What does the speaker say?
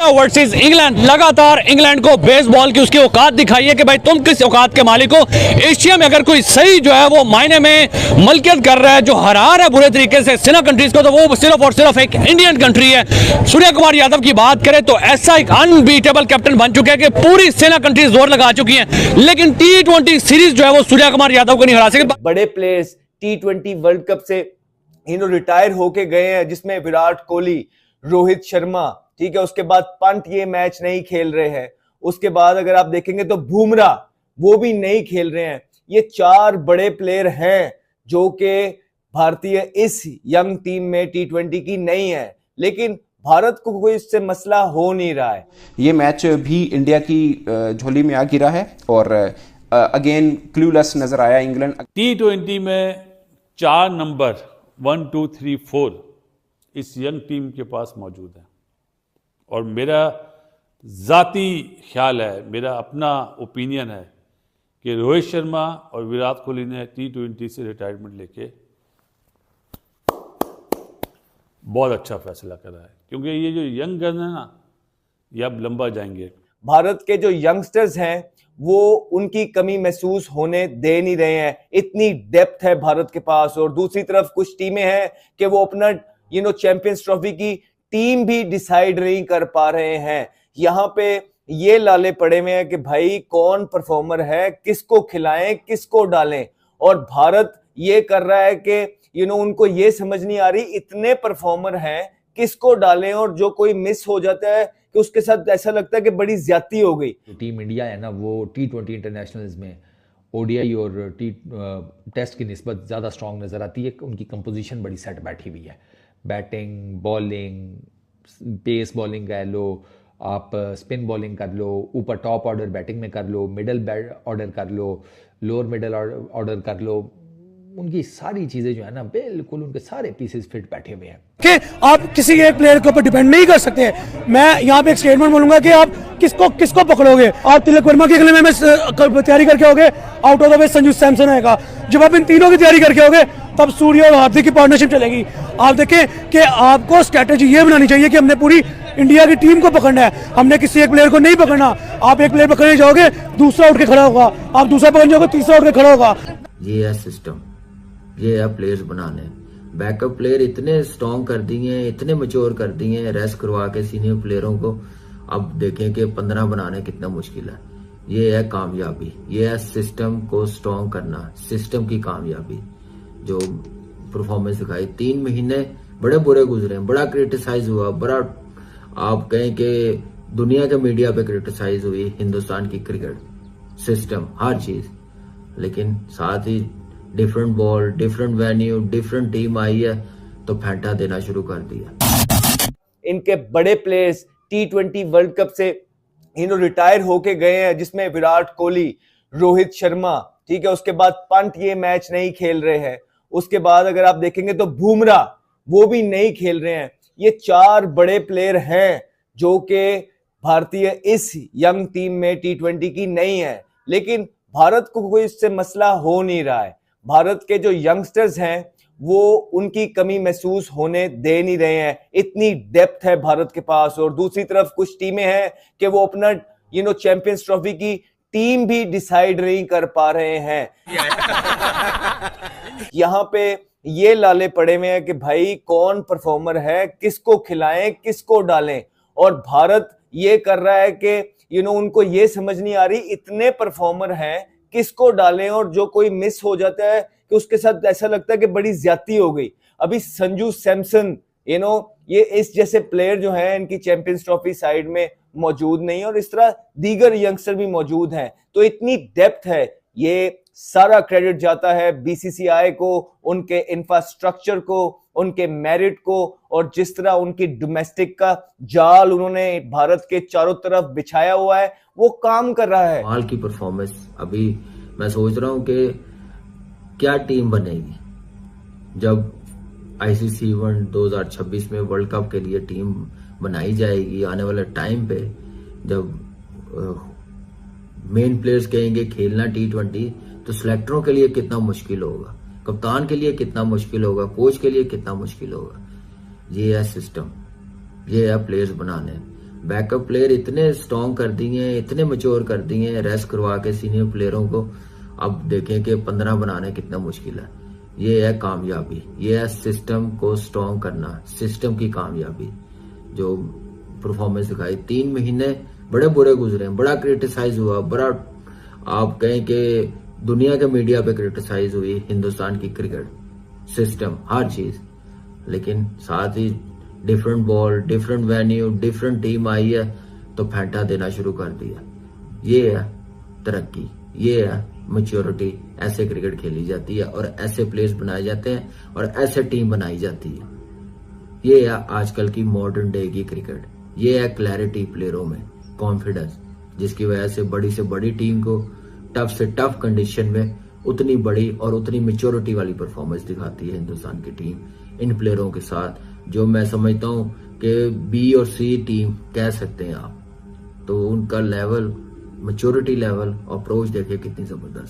Versus England. लगातार England को baseball की उसकी औकात दिखाई है कि भाई तुम किस औकात के मालिक हो। एशिया में अगर कोई सही जो है वो मायने में मलकियत कर रहा है, जो हरा रहा है बुरे तरीके से सिना कंट्रीज को, तो वो सिर्फ और सिर्फ एक इंडियन कंट्री है। सूर्य कुमार यादव की बात करें तो ऐसा एक अनबीटेबल कैप्टन बन चुका है कि पूरी सेना कंट्रीज जोर लगा चुकी है, लेकिन T20 सीरीज जो है वो सूर्य कुमार यादव को नहीं हरा सके। बड़े प्लेयर्स T20 वर्ल्ड कप से रिटायर होके गए हैं, जिसमें विराट कोहली, रोहित शर्मा, ठीक है, उसके बाद पंत ये मैच नहीं खेल रहे हैं। उसके बाद अगर आप देखेंगे तो बुमराह वो भी नहीं खेल रहे हैं। ये 4 बड़े प्लेयर हैं जो कि भारतीय इस यंग टीम में T20 की नहीं है, लेकिन भारत को कोई इससे मसला हो नहीं रहा है। ये मैच भी इंडिया की झोली में आ गिरा है और अगेन क्लूलेस नजर आया इंग्लैंड। T20 में 4 नंबर 1, 2, 3, 4 इस यंग टीम के पास मौजूद है और मेरा ज़ाती ख्याल है, मेरा अपना ओपिनियन है कि रोहित शर्मा और विराट कोहली ने T20 से रिटायरमेंट लेके बहुत अच्छा फैसला करा है, क्योंकि ये जो यंग गन है ना, ये अब लंबा जाएंगे। भारत के जो यंगस्टर्स हैं वो उनकी कमी महसूस होने दे नहीं रहे हैं। इतनी डेप्थ है भारत के पास, और दूसरी तरफ कुछ टीमें हैं कि वो अपना चैंपियंस ट्रॉफी की टीम भी डिसाइड नहीं कर पा रहे हैं। यहाँ पे ये लाले पड़े हुए हैं कि भाई कौन परफॉर्मर है, किसको खिलाएं, किसको डालें, और भारत ये कर रहा है कि उनको ये समझ नहीं आ रही इतने परफॉर्मर हैं किसको डालें, और जो कोई मिस हो जाता है कि उसके साथ ऐसा लगता है कि बड़ी ज्यादती हो गई। टीम इंडिया है ना, वो T20 इंटरनेशनल्स में ODI और टेस्ट की निस्बत ज़्यादा स्ट्रॉन्ग नज़र आती है। उनकी कंपोजिशन बड़ी सेट बैठी हुई है। बैटिंग, बॉलिंग, पेस बॉलिंग कह लो, आप स्पिन बॉलिंग कर लो, ऊपर टॉप ऑर्डर बैटिंग में कर लो, मिडल ऑर्डर कर लो, लोअर मिडल ऑर्डर कर लो, उनकी सारी चीज़ें जो है ना बिल्कुल उनके सारे पीसेस फिट बैठे हुए हैं कि आप किसी एक प्लेयर के ऊपर डिपेंड नहीं कर सकते। मैं यहाँ पे एक स्टेटमेंट बोलूंगा कि आप किसको पकड़ोगे। आप तिलक वर्मा के अगले में तैयारी करके होगे, out of the way Sanju Samson आएगा। जब आप इन तीनों की तैयारी करके होगे तब सूर्य और हार्दिक की पार्टनरशिप चलेगी। आप देखें कि आपको स्ट्रेटेजी ये बनानी चाहिए कि हमने पूरी इंडिया की टीम को पकड़ना है, हमने किसी एक प्लेयर को नहीं पकड़ना। आप एक प्लेयर पकड़ने जाओगे, दूसरा उठ के खड़ा होगा, आप दूसरा पकड़ने जाओगे, तीसरा उठ के खड़ा होगा। ये है सिस्टम, ये है प्लेयर्स बनाने। बैकअप प्लेयर इतने स्ट्रॉन्ग कर दिए, इतने मैच्योर कर दिए रेस्ट करवा के सीनियर प्लेयरों को। अब देखें कि 15 बनाने कितना मुश्किल है। ये है कामयाबी, ये है सिस्टम को स्ट्रॉन्ग करना, सिस्टम की कामयाबी। जो परफॉर्मेंस दिखाई 3 महीने बड़े बुरे गुजरे, बड़ा क्रिटिसाइज हुआ, बड़ा आप कहें कि दुनिया के मीडिया पे क्रिटिसाइज हुई हिंदुस्तान की क्रिकेट सिस्टम, हर चीज, लेकिन साथ ही different ball, different venue, different team आई है तो फैंटा देना शुरू कर दिया। इनके बड़े प्लेयर्स T20 वर्ल्ड कप से रिटायर होके गए हैं, जिसमें विराट कोहली, रोहित शर्मा, ठीक है, उसके बाद पंत ये मैच नहीं खेल रहे हैं। उसके बाद अगर आप देखेंगे तो बुमराह वो भी नहीं खेल रहे हैं। ये 4 बड़े प्लेयर हैं जो कि भारतीय इस यंग टीम में T20 की नहीं है, लेकिन भारत को कोई इससे मसला हो नहीं रहा है। भारत के जो यंगस्टर्स हैं वो उनकी कमी महसूस होने दे नहीं रहे हैं। इतनी डेप्थ है भारत के पास, और दूसरी तरफ कुछ टीमें हैं कि वो अपना चैंपियंस ट्रॉफी की टीम भी डिसाइड नहीं कर पा रहे हैं। यहाँ पे ये लाले पड़े हुए हैं कि भाई कौन परफॉर्मर है, किसको खिलाएं, किसको डालें, और भारत ये कर रहा है कि उनको ये समझ नहीं आ रही इतने परफॉर्मर हैं किसको डालें, और जो कोई मिस हो जाता है कि उसके साथ ऐसा लगता है कि बड़ी ज्यादती हो गई। अभी संजू सैमसन ये इस जैसे प्लेयर जो हैं इनकी चैंपियंस ट्रॉफी साइड में मौजूद नहीं, और इस तरह दीगर यंगस्टर भी मौजूद हैं। तो इतनी डेप्थ है, ये सारा क्रेडिट जाता है BCCI को, उनके इंफ्रास्ट्रक्चर को, उनके मेरिट को, और जिस तरह उनकी डोमेस्टिक का जाल उन्होंने भारत के चारों तरफ बिछाया हुआ है वो काम कर रहा है। माल की परफॉर्मेंस अभी मैं सोच रहा हूं कि क्या टीम बनेगी जब ICC इवेंट 2026 में वर्ल्ड कप के लिए टीम बनाई जाएगी। आने वाले टाइम पे जब मेन प्लेयर्स कहेंगे खेलना T20 तो सिलेक्टरों के लिए कितना मुश्किल होगा, कप्तान के लिए कितना मुश्किल होगा, कोच के लिए कितना मुश्किल होगा। ये है सिस्टम, ये है प्लेयर्स बनाने। बैकअप प्लेयर इतने स्ट्रॉन्ग कर दिए हैं, इतने मैच्योर कर दिए हैं, रेस्ट करवा के सीनियर प्लेयरों को। अब देखें कि 15 बनाने कितना मुश्किल है। ये है कामयाबी, ये है सिस्टम को स्ट्रॉन्ग करना, सिस्टम की कामयाबी। जो परफॉर्मेंस दिखाई 3 महीने बड़े बुरे गुजरे, बड़ा क्रिटिसाइज हुआ, बड़ा आप कहें कि दुनिया के मीडिया पे क्रिटिसाइज हुई हिंदुस्तान की क्रिकेट सिस्टम, हर चीज। लेकिन साथ ही different ball, different venue, different team आई है तो फेंटा देना शुरू कर दिया। ये है तरक्की, ये है मैच्योरिटी। ऐसे क्रिकेट खेली जाती है और ऐसे प्लेयर्स बनाए जाते हैं और ऐसे टीम बनाई जाती है। ये है आजकल की मॉडर्न डे की क्रिकेट। ये है क्लैरिटी प्लेयरों में, कॉन्फिडेंस, जिसकी वजह से बड़ी टीम को टफ से टफ कंडीशन में उतनी बड़ी और उतनी मैच्योरिटी वाली परफॉर्मेंस दिखाती है हिंदुस्तान की टीम इन प्लेयरों के साथ, जो मैं समझता हूं कि बी और सी टीम कह सकते हैं आप। तो उनका लेवल, मैच्योरिटी लेवल, अप्रोच देखिए कितनी जबरदस्त।